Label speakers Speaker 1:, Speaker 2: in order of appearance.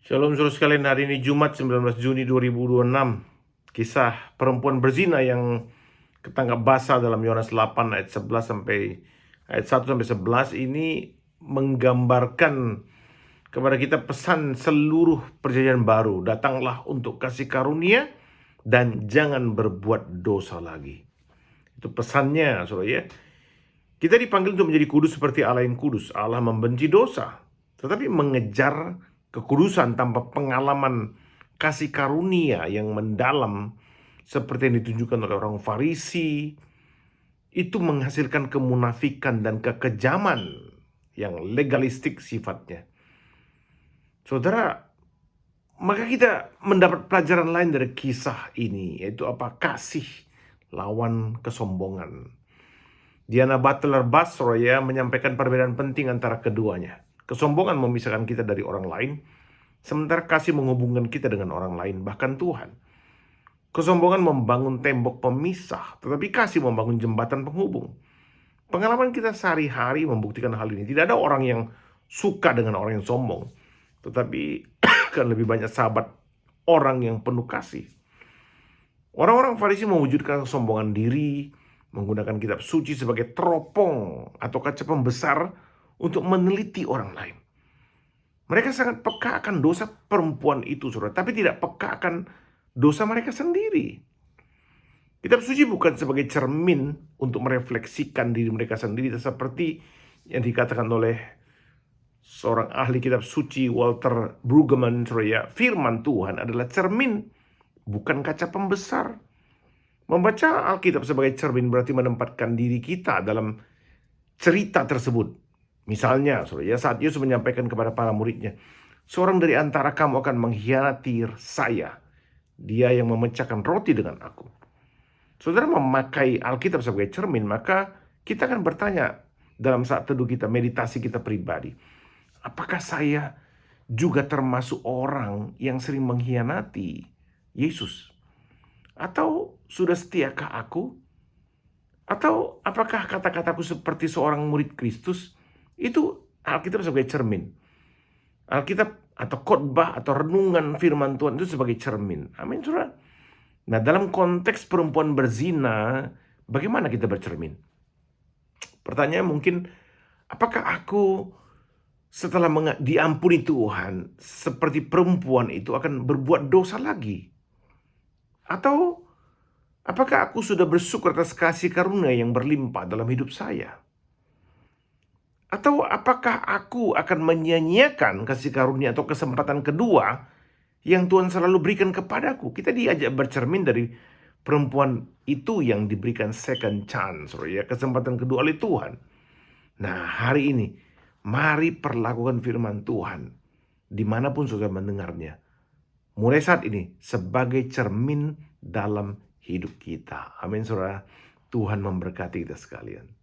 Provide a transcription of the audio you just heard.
Speaker 1: Shalom saudara sekalian, hari ini Jumat 19 Juni 2026. Kisah perempuan berzina yang ketangkap basah dalam Yohanes 8 ayat 11 sampai ayat 1 sampai 11 ini menggambarkan kepada kita pesan seluruh perjanjian baru. Datanglah untuk kasih karunia dan jangan berbuat dosa lagi. Itu pesannya, saudara ya. Kita dipanggil untuk menjadi kudus seperti Allah yang kudus. Allah membenci dosa, tetapi mengejar kekudusan tanpa pengalaman kasih karunia yang mendalam seperti yang ditunjukkan oleh orang Farisi, itu menghasilkan kemunafikan dan kekejaman yang legalistik sifatnya. Saudara, maka kita mendapat pelajaran lain dari kisah ini, yaitu apa? Kasih lawan kesombongan. Diana Butler Bass menyampaikan perbedaan penting antara keduanya. Kesombongan memisahkan kita dari orang lain, sementara kasih menghubungkan kita dengan orang lain, bahkan Tuhan. Kesombongan membangun tembok pemisah, tetapi kasih membangun jembatan penghubung. Pengalaman kita sehari-hari membuktikan hal ini. Tidak ada orang yang suka dengan orang yang sombong, tetapi kan lebih banyak sahabat orang yang penuh kasih. Orang-orang Farisi mewujudkan kesombongan diri, menggunakan kitab suci sebagai teropong atau kaca pembesar untuk meneliti orang lain. Mereka sangat peka akan dosa perempuan itu, saudara, tapi tidak peka akan dosa mereka sendiri. Kitab suci bukan sebagai cermin untuk merefleksikan diri mereka sendiri, seperti yang dikatakan oleh seorang ahli kitab suci Walter Brueggemann, saudara. Firman Tuhan adalah cermin, bukan kaca pembesar. Membaca Alkitab sebagai cermin berarti menempatkan diri kita dalam cerita tersebut. Misalnya, saudara, saat Yesus menyampaikan kepada para muridnya, seorang dari antara kamu akan mengkhianati saya, dia yang memecahkan roti dengan aku. Saudara memakai Alkitab sebagai cermin, maka kita akan bertanya dalam saat teduh kita, meditasi kita pribadi, apakah saya juga termasuk orang yang sering mengkhianati Yesus? Atau sudah setiakah aku? Atau apakah kata-kataku seperti seorang murid Kristus? Itu Alkitab sebagai cermin. Alkitab atau khotbah atau renungan firman Tuhan itu sebagai cermin. Amin, saudara. Nah, dalam konteks perempuan berzina, bagaimana kita bercermin? Pertanyaan mungkin, apakah aku setelah diampuni Tuhan seperti perempuan itu akan berbuat dosa lagi? Atau apakah aku sudah bersyukur atas kasih karunia yang berlimpah dalam hidup saya? Atau apakah aku akan menyia-nyiakan kasih karunia atau kesempatan kedua yang Tuhan selalu berikan kepadaku? Kita diajak bercermin dari perempuan itu yang diberikan second chance, ya, kesempatan kedua oleh Tuhan. Nah, hari ini mari perlakukan firman Tuhan dimanapun saudara mendengarnya, mulai saat ini sebagai cermin dalam hidup kita. Amin, saudara. Tuhan memberkati kita sekalian.